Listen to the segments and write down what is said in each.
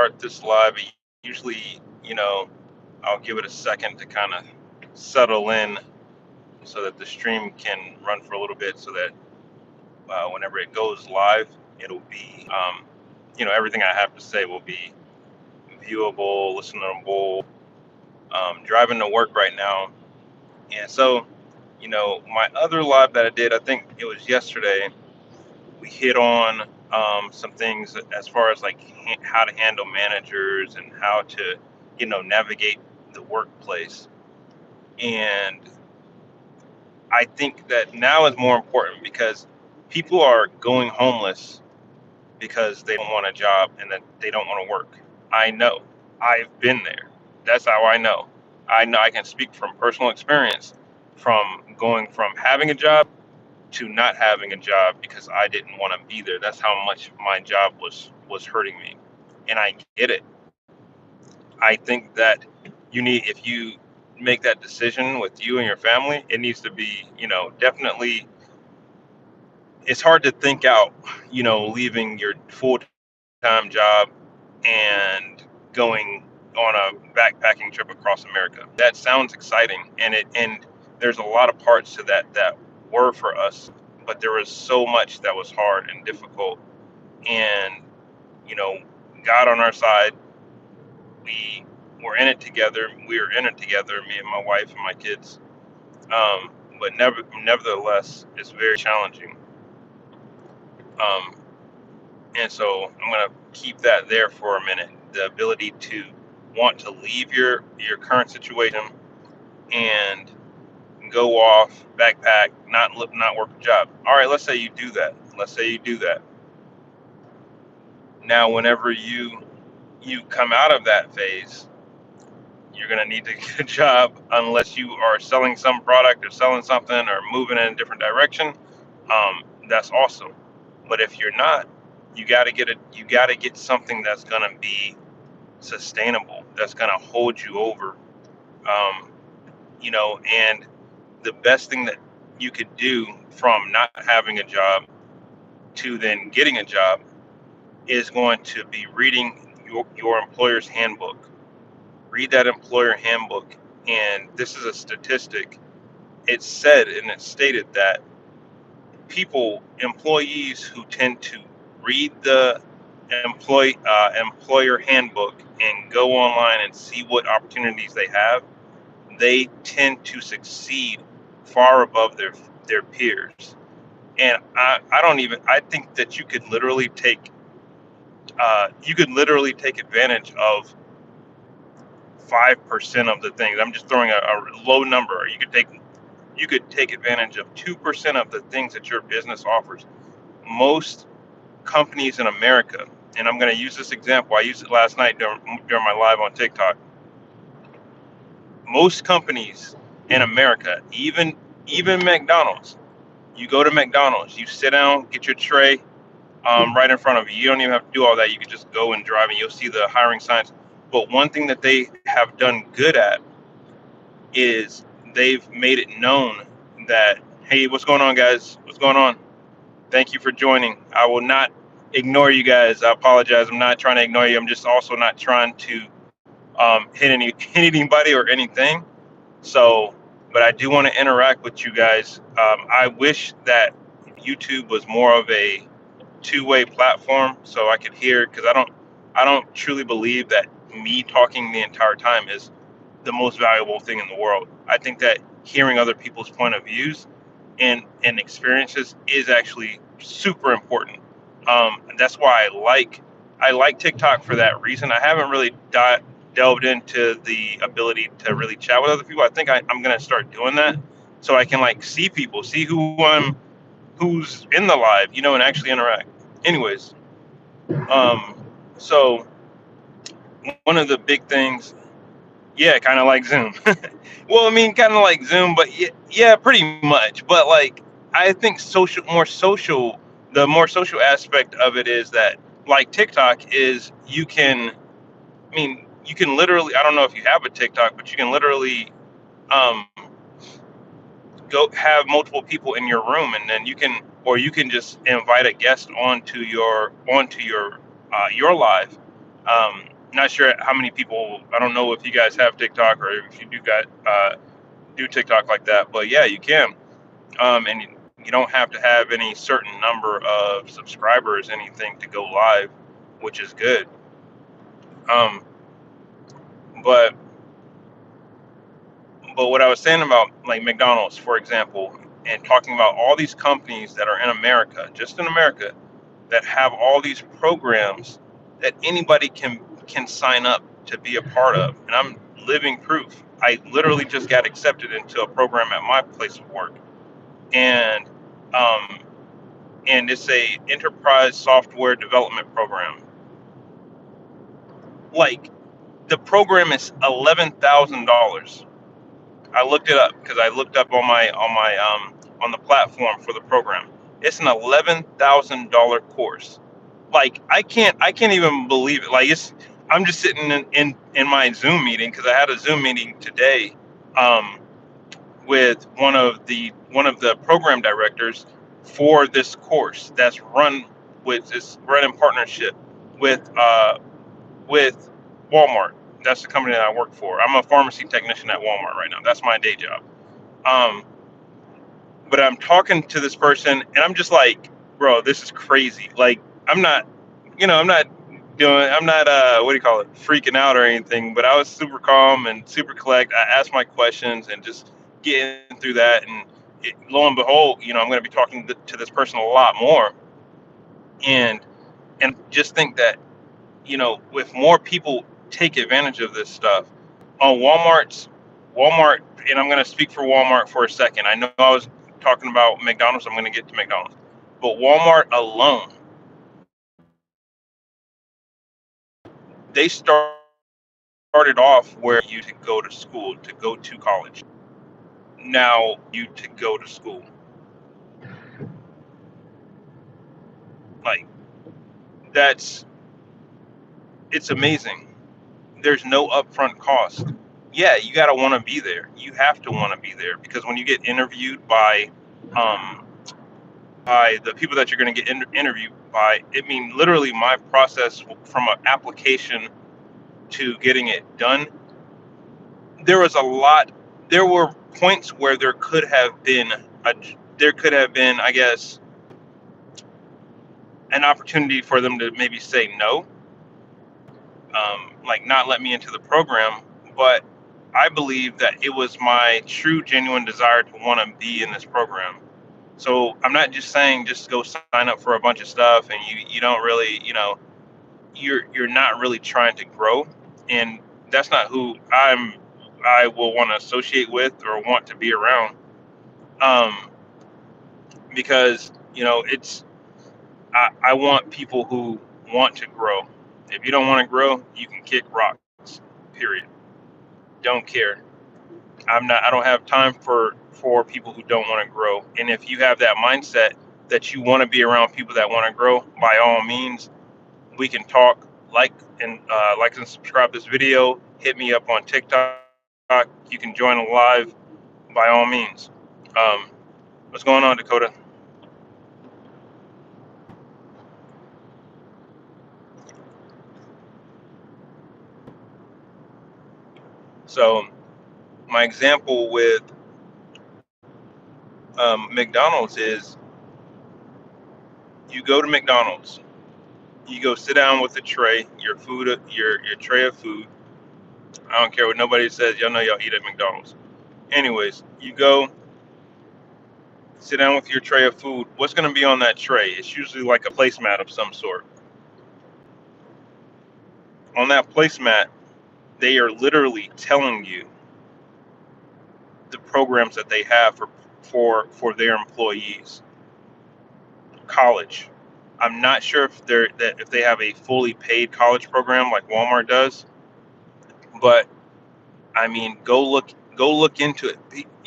start this live, usually, I'll give it a second to kind of settle in so that the stream can run for a little bit so that whenever it goes live, it'll be, everything I have to say will be viewable, listenable. Driving to work right now. And so, my other live that I did, I think it was yesterday, we hit on some things as far as like how to handle managers and how to, navigate the workplace. And I think that now is more important because people are going homeless because they don't want a job and that they don't want to work. I know. I've been there. That's how I know. I know I can speak from personal experience from going from having a job to not having a job because I didn't want to be there. That's how much my job was hurting me. And I get it. I think that if you make that decision with you and your family, it needs to be, definitely. It's hard to think out, leaving your full-time job and going on a backpacking trip across America. That sounds exciting, and there's a lot of parts to that were for us, but there was so much that was hard and difficult. And you know, God on our side, we were in it together. We were in it together, me and my wife and my kids. But nevertheless, it's very challenging. Um, and so I'm gonna keep that there for a minute. The ability to want to leave your current situation and go off, backpack, not work a job. All right, let's say you do that. Let's say you do that. Now, whenever you come out of that phase, you're gonna need to get a job unless you are selling some product or selling something or moving in a different direction. That's awesome. But if you're not, you gotta get something that's gonna be sustainable, that's gonna hold you over. Um, and the best thing that you could do from not having a job to then getting a job is going to be reading your employer's handbook. Read that employer handbook. And this is a statistic. It said and it stated that employees who tend to read the employer handbook and go online and see what opportunities they have, they tend to succeed far above their peers. And I think that you could literally take advantage of 5% of the things. I'm just throwing a low number. You could take advantage of 2% of the things that your business offers. Most companies in America, and I'm going to use this example. I used it last night during my live on TikTok. Most companies in America, even McDonald's, you go to McDonald's, you sit down, get your tray right in front of you. You don't even have to do all that. You can just go and drive, and you'll see the hiring signs. But one thing that they have done good at is they've made it known that, hey, what's going on, guys? What's going on? Thank you for joining. I will not ignore you guys. I apologize. I'm not trying to ignore you. I'm just also not trying to hit anybody or anything. So, but I do want to interact with you guys. I wish that YouTube was more of a two-way platform so I could hear, because I don't truly believe that me talking the entire time is the most valuable thing in the world. I think that hearing other people's point of views and experiences is actually super important. And that's why I like TikTok for that reason. I haven't really delved into the ability to really chat with other people. I think I'm gonna start doing that so I can like see people, see who's in the live, and actually interact. Anyways, um, so one of the big things, yeah, kind of like Zoom. Well, I mean, kind of like Zoom, but yeah, pretty much. But like, I think the more social aspect of it is that, like TikTok is, you can literally, I don't know if you have a TikTok, but you can literally um, go have multiple people in your room, and then you can just invite a guest onto your live. Not sure how many people. I don't know if you guys have TikTok or if you do TikTok like that, but yeah, you can. And you don't have to have any certain number of subscribers, anything to go live, which is good. Um, but what I was saying about like McDonald's, for example, and talking about all these companies that are in America, just in America, that have all these programs that anybody can sign up to be a part of, and I'm living proof. I literally just got accepted into a program at my place of work, and um, it's a enterprise software development program. Like the program is $11,000. I looked it up because I looked up on the platform for the program. It's an $11,000 course. Like I can't even believe it. Like it's I'm just sitting in my Zoom meeting because I had a Zoom meeting today um, with one of the program directors for this course that's run with this run in partnership with with Walmart. That's the company that I work for. I'm a pharmacy technician at Walmart right now. That's my day job. Um, but I'm talking to this person, and I'm just like, bro, this is crazy. Like, I'm not, I'm not, what do you call it, freaking out or anything. But I was super calm and super collect. I asked my questions and just getting through that. And lo and behold, I'm going to be talking to this person a lot more, and just think that with more people take advantage of this stuff on Walmart, and I'm going to speak for Walmart for a second. I know I was talking about McDonald's. I'm going to get to McDonald's, but Walmart alone, they started off where you to go to school, to go to college. Now you to go to school, like that's it's amazing. There's no upfront cost. Yeah, you got to want to be there. You have to want to be there because when you get interviewed um, by the people that you're going to get interviewed by, I mean, literally my process from an application to getting it done, there was a lot. There were points where a, there could have been, I guess, an opportunity for them to maybe say no, like not let me into the program. But I believe that it was my true, genuine desire to want to be in this program. So I'm not just saying just go sign up for a bunch of stuff and you don't really, you're not really trying to grow, and that's not who I will want to associate with or want to be around. Um, because it's I want people who want to grow. If you don't want to grow, you can kick rocks. Period. Don't care. I don't have time for people who don't want to grow. And if you have that mindset that you want to be around people that want to grow, by all means, we can talk. Like and subscribe this video. Hit me up on TikTok. You can join live by all means. Um, what's going on, Dakota? So my example with McDonald's is you go to McDonald's, you go sit down with the tray, your tray of food. I don't care what nobody says. Y'all know y'all eat at McDonald's. Anyways, you go sit down with your tray of food. What's going to be on that tray? It's usually like a placemat of some sort. On that placemat, they are literally telling you the programs that they have for their employees. College. I'm not sure if they have a fully paid college program like Walmart does, but I mean, go look into it.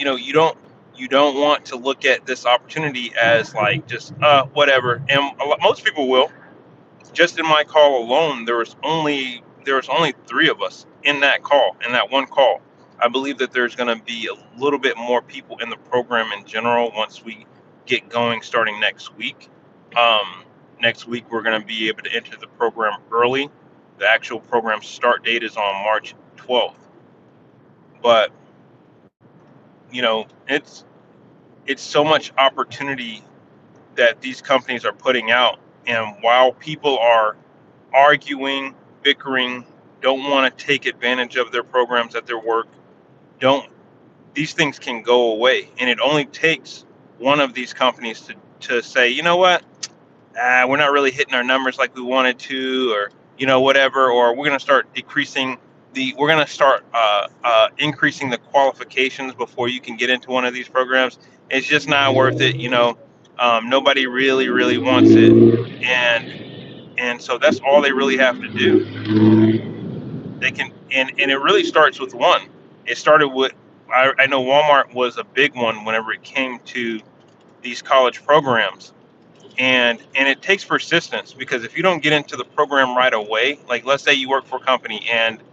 You don't want to look at this opportunity as like just whatever. And most people will. Just in my call alone, there was only three of us in that call, in that one call. I believe that there's going to be a little bit more people in the program in general once we get going starting next week. Next week, we're going to be able to enter the program early. The actual program start date is on March 12th. But it's so much opportunity that these companies are putting out, and while people are arguing, bickering, don't want to take advantage of their programs at their work, don't these things can go away, and it only takes one of these companies to say, you know what, we're not really hitting our numbers like we wanted to, or whatever, or we're going to start we're going to start increasing the qualifications before you can get into one of these programs. It's just not worth it. Nobody really wants it, and so that's all they really have to do. They can, and it really starts with one. It started with, I know Walmart was a big one whenever it came to these college programs, and it takes persistence, because if you don't get into the program right away, like let's say you work for a company and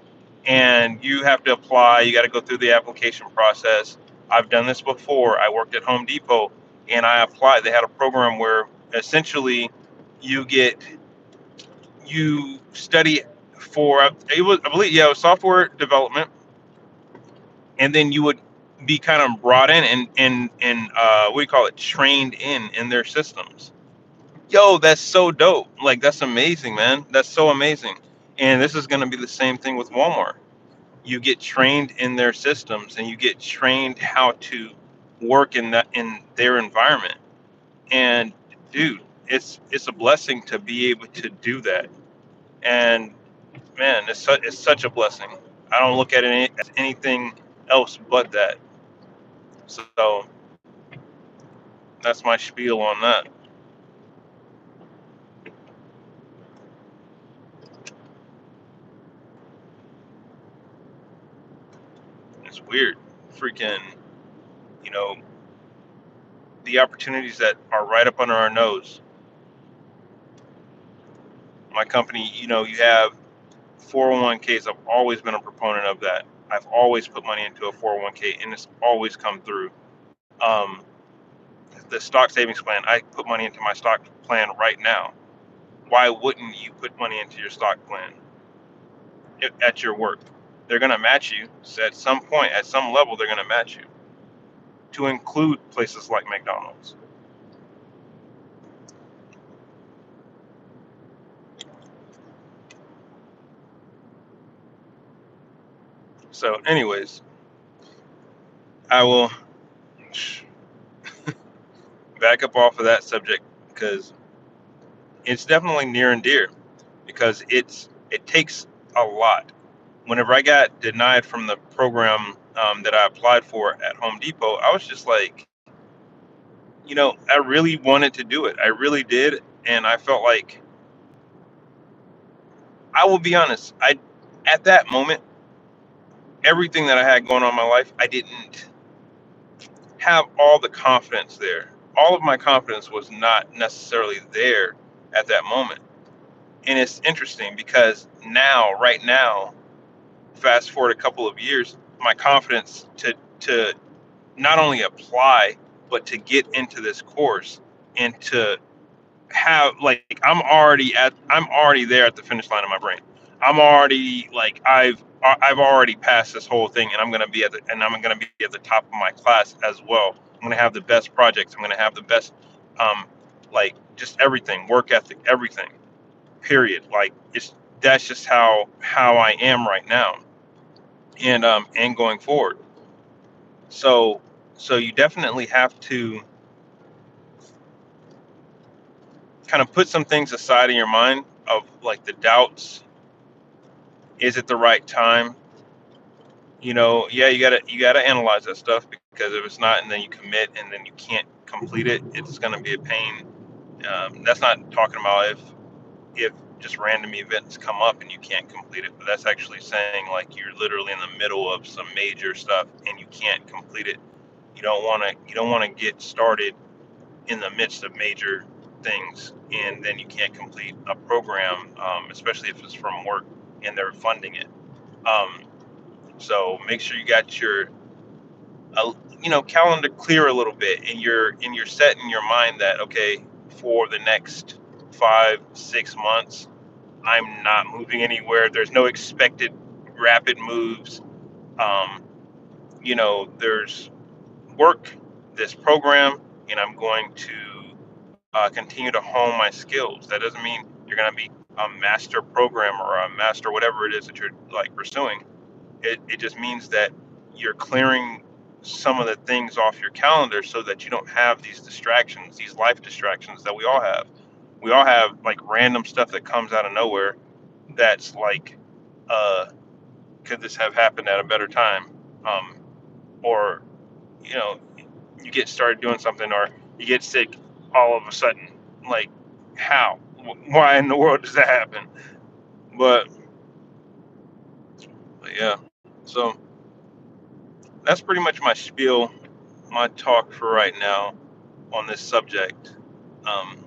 you have to apply, you got to go through the application process. I've done this before. I worked at Home Depot and I applied. They had a program where essentially you get you study for, it was, I believe, yeah, it was software development, and then you would be kind of brought in and what do you call it, trained in their systems. Yo, that's so dope. Like, that's amazing, man. That's so amazing. And this is going to be the same thing with Walmart. You get trained in their systems, and you get trained how to work in their environment. And dude, it's a blessing to be able to do that. And man, it's such a blessing. I don't look at it as anything else but that. So that's my spiel on that. It's weird. Freaking, you know, the opportunities that are right up under our nose. My company, you have 401ks. I've always been a proponent of that. I've always put money into a 401k, and it's always come through. Um, the stock savings plan, I put money into my stock plan right now. Why wouldn't you put money into your stock plan at your work? They're going to match you. So at some point, at some level, they're going to match you, to include places like McDonald's. So, anyways, I will back up off of that subject, because it's definitely near and dear, because it takes a lot. Whenever I got denied from the program that I applied for at Home Depot, I was just like, I really wanted to do it. I really did, and I felt like, I will be honest, I at that moment, everything that I had going on in my life, I didn't have all the confidence there. All of my confidence was not necessarily there at that moment. And it's interesting, because now, right now, fast forward a couple of years, my confidence to not only apply, but to get into this course, and to have, like, I'm already there at the finish line of my brain. I'm already, like, I've already passed this whole thing, and I'm gonna be at the top of my class as well. I'm gonna have the best projects. I'm gonna have the best, um, like, just everything, work ethic, everything. Period. Like, that's just how I am right now, and going forward. So you definitely have to kind of put some things aside in your mind, of like the doubts. Is it the right time? Yeah, you gotta analyze that stuff, because if it's not, and then you commit and then you can't complete it, it's gonna be a pain. That's not talking about if just random events come up and you can't complete it, but that's actually saying, like, you're literally in the middle of some major stuff and you can't complete it. You don't want to get started in the midst of major things, and then you can't complete a program, especially if it's from work and they're funding it. Um, so make sure you got your calendar clear a little bit, and you're set in your mind that, okay, for the next 5-6 months, I'm not moving anywhere. There's no expected rapid moves. Um, there's work, this program, and I'm going to continue to hone my skills. That doesn't mean you're going to be a master programmer or a master whatever it is that you're like pursuing. It just means that you're clearing some of the things off your calendar so that you don't have these distractions, these life distractions that we all have. We all have like random stuff that comes out of nowhere that's like, uh, could this have happened at a better time? Um, or, you know, you get started doing something or you get sick all of a sudden. Like, how? Why in the world does that happen? But, but yeah, so that's pretty much my spiel, my talk for right now on this subject. Um,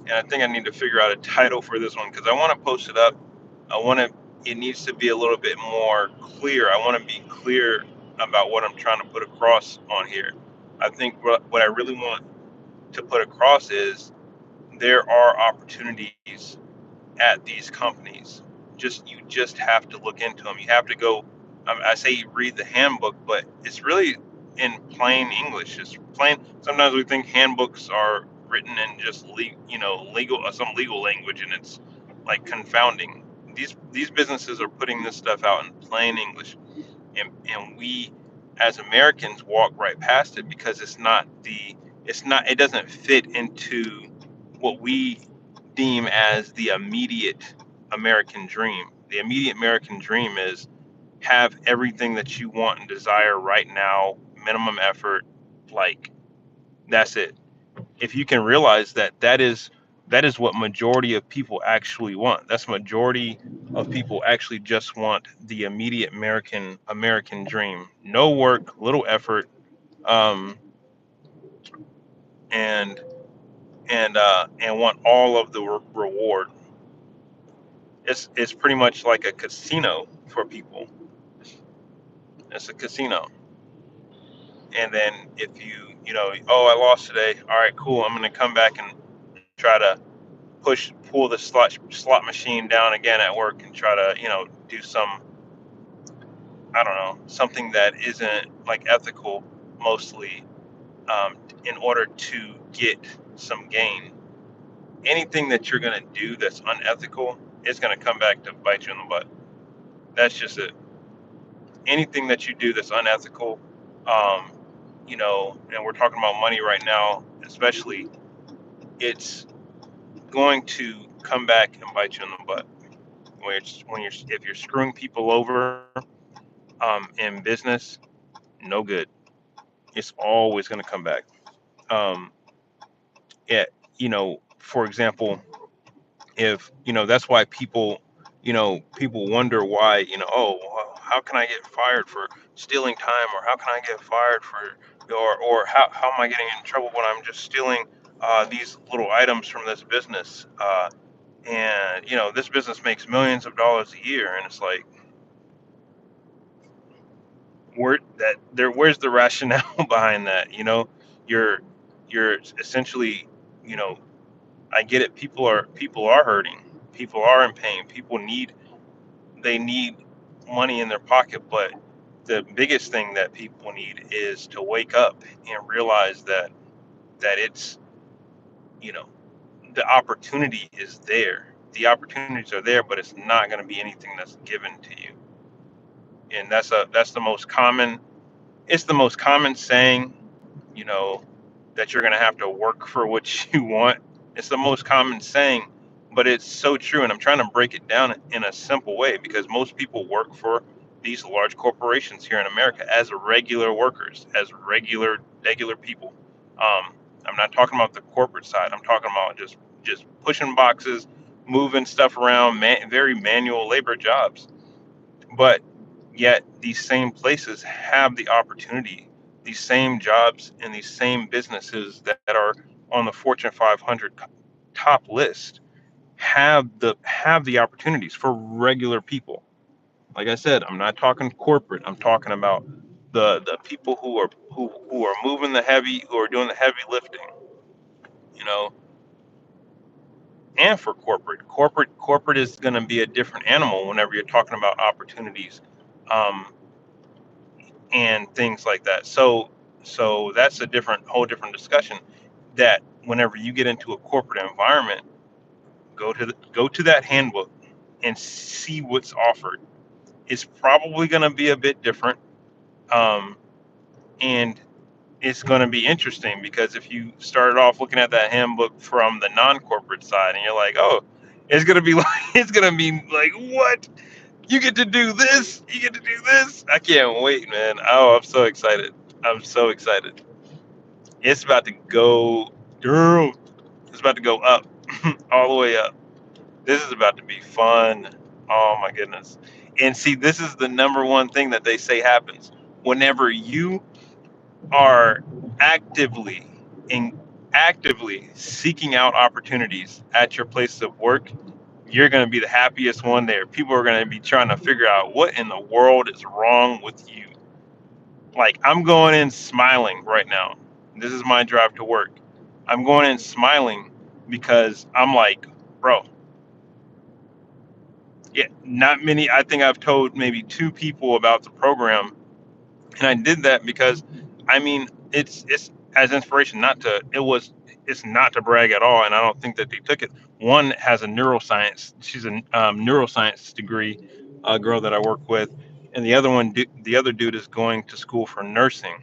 and I think I need to figure out a title for this one because I want to post it up. I want to. It needs to be a little bit more clear. I want to be clear about what I'm trying to put across on here. I think what I really want to put across is there are opportunities at these companies. You just have to look into them. You have to go. I say you read the handbook, but it's really in plain English. It's plain. Sometimes we think handbooks are written in just legal some legal language, and it's like confounding. These businesses are putting this stuff out in plain English, and we as Americans walk right past it because it doesn't fit into what we deem as the immediate American dream. The immediate American dream is have everything that you want and desire right now, minimum effort, like that's it. If you can realize that is what majority of people actually want. That's majority of people actually just want the immediate American dream. No work, little effort, um, and and want all of the reward. It's pretty much like a casino for people. It's a casino. And then if oh, I lost today. All right, cool. I'm gonna come back and try to pull the slot machine down again at work and try to do some, I don't know, something that isn't like ethical mostly, in order to get some gain. Anything that you're gonna do that's unethical is gonna come back to bite you in the butt. That's just it. Anything that you do that's unethical, um, and we're talking about money right now, especially, it's going to come back and bite you in the butt. When you're if you're screwing people over, in business, no good. It's always going to come back. Um, yeah, for example, if that's why people wonder why oh, well, how can I get fired for stealing time, or how can I get fired for, or how am I getting in trouble when I'm just stealing these little items from this business, and this business makes millions of dollars a year, and it's like, where's the rationale behind that? You're you're essentially, you know I get it. People are hurting. People are in pain. They need money in their pocket, but the biggest thing that people need is to wake up and realize that it's, you know the opportunity is there. The opportunities are there, but it's not going to be anything that's given to you. And that's the most common. It's the most common saying, you know, that you're going to have to work for what you want. It's the most common saying, but it's so true. And I'm trying to break it down in a simple way because most people work for these large corporations here in America as regular workers, as regular people. I'm not talking about the corporate side. I'm talking about just pushing boxes, moving stuff around, very manual labor jobs. But yet these same places have the opportunity, these same jobs and these same businesses that are on the Fortune 500 top list have the opportunities for regular people. Like I said, I'm not talking corporate. I'm talking about the people who are moving the heavy, who are doing the heavy lifting. You know, and for corporate. Corporate is going to be a different animal whenever you're talking about opportunities, um, and things like that. So that's a whole different discussion. That whenever you get into a corporate environment, go to that handbook and see what's offered. It's probably going to be a bit different, um, and it's going to be interesting because if you started off looking at that handbook from the non-corporate side and you're like, oh, it's going to be like it's going to be like, what, you get to do this, you get to do this, I can't wait, man. Oh, I'm so excited. I'm so excited. It's about to go, girl, it's about to go up. All the way up. This is about to be fun. Oh my goodness. And see, this is the number one thing that they say happens whenever you are actively in actively seeking out opportunities at your place of work. You're going to be the happiest one there. People are going to be trying to figure out what in the world is wrong with you. Like, I'm going in smiling right now. This is my drive to work. I'm going in smiling because I'm like, bro, yeah, not many. I think I've told maybe two people about the program, and I did that because, I mean, it's as inspiration, not to it was it's not to brag at all, and I don't think that they took it. One has a neuroscience, she's a neuroscience degree, a girl that I work with, and the other dude is going to school for nursing.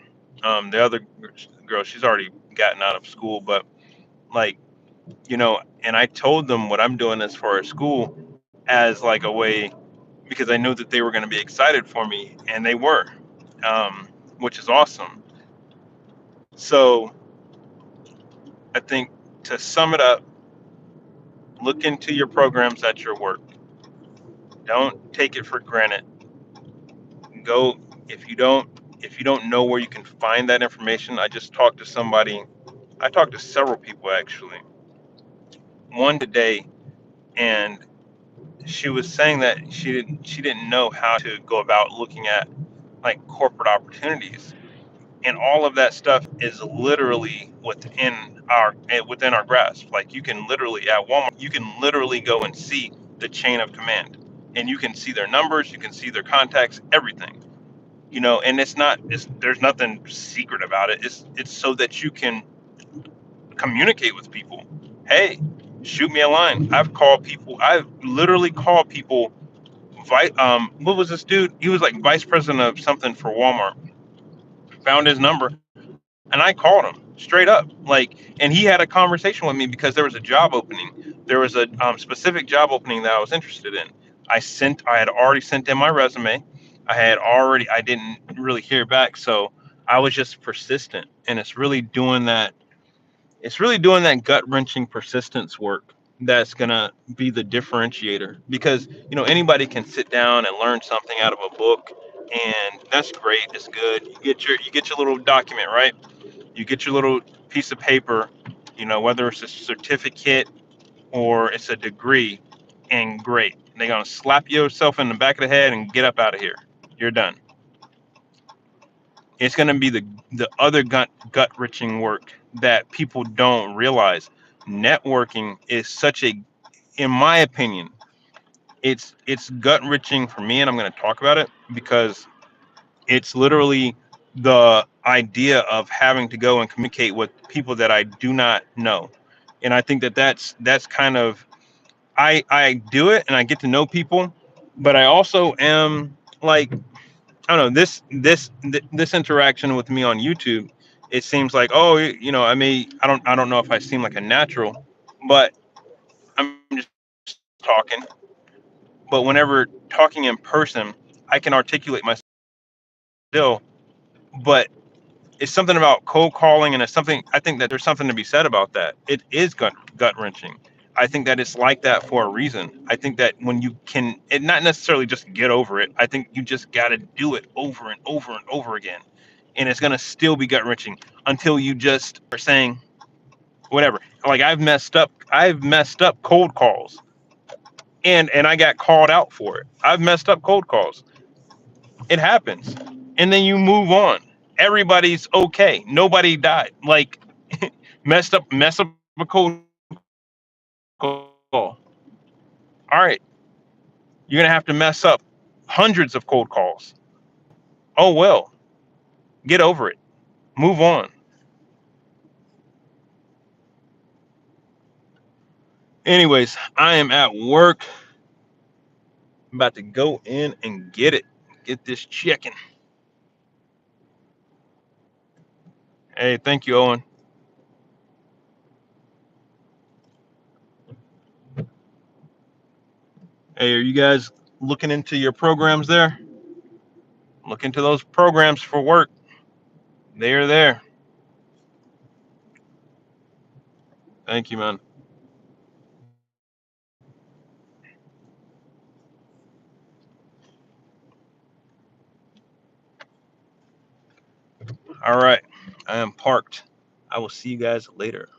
The other girl, she's already gotten out of school, but like, and I told them what I'm doing as far as school, as like a way, because I knew that they were going to be excited for me, and they were, um, which is awesome. So I think, to sum it up, look into your programs at your work. Don't take it for granted. Go if you don't know where you can find that information. I just talked to somebody. I talked to several people actually. One today, and she was saying that she didn't know how to go about looking at like corporate opportunities, and all of that stuff is literally within our grasp. Like, you can literally at Walmart, you can literally go and see the chain of command, and you can see their numbers, you can see their contacts, everything. And there's nothing secret about it. It's so that you can communicate with people. Hey, shoot me a line. I've literally called people. What was this dude? He was like vice president of something for Walmart. Found his number, and I called him straight up. Like, and he had a conversation with me because there was a job opening. There was a specific job opening that I was interested in. I had already sent in my resume. I didn't really hear back. So I was just persistent. And it's really doing that gut wrenching persistence work that's going to be the differentiator, because, anybody can sit down and learn something out of a book, and that's great. It's good. You get your little document, right? You get your little piece of paper, whether it's a certificate or it's a degree, and great. They're gonna slap yourself in the back of the head and get up out of here. You're done. It's gonna be the other gut wrenching work that people don't realize. Networking is in my opinion, it's gut wrenching for me, and I'm gonna talk about it because it's literally the idea of having to go and communicate with people that I do not know. And I think that that's kind of, I do it and I get to know people, but I also am like, I don't know, this interaction with me on YouTube. It seems like, oh, I don't know if I seem like a natural, but I'm just talking. But whenever talking in person, I can articulate myself still, but it's something about cold calling, and it's something, I think that there's something to be said about that. It is gut wrenching. I think that it's like that for a reason. I think that when you can, it not necessarily just get over it. I think you just got to do it over and over and over again, and it's gonna still be gut wrenching until you just are saying whatever. Like, I've messed up cold calls, and I got called out for it. I've messed up cold calls. It happens, and then you move on. Everybody's okay. Nobody died. Like, mess up a cold call. All right, you're gonna have to mess up hundreds of cold calls. Oh well, get over it. Move on. Anyways, I am at work. I'm about to go in and get it. Get this chicken. Hey, thank you, Owen. Hey, are you guys looking into your programs there? Look into those programs for work. They are there. Thank you, man. All right. I am parked. I will see you guys later.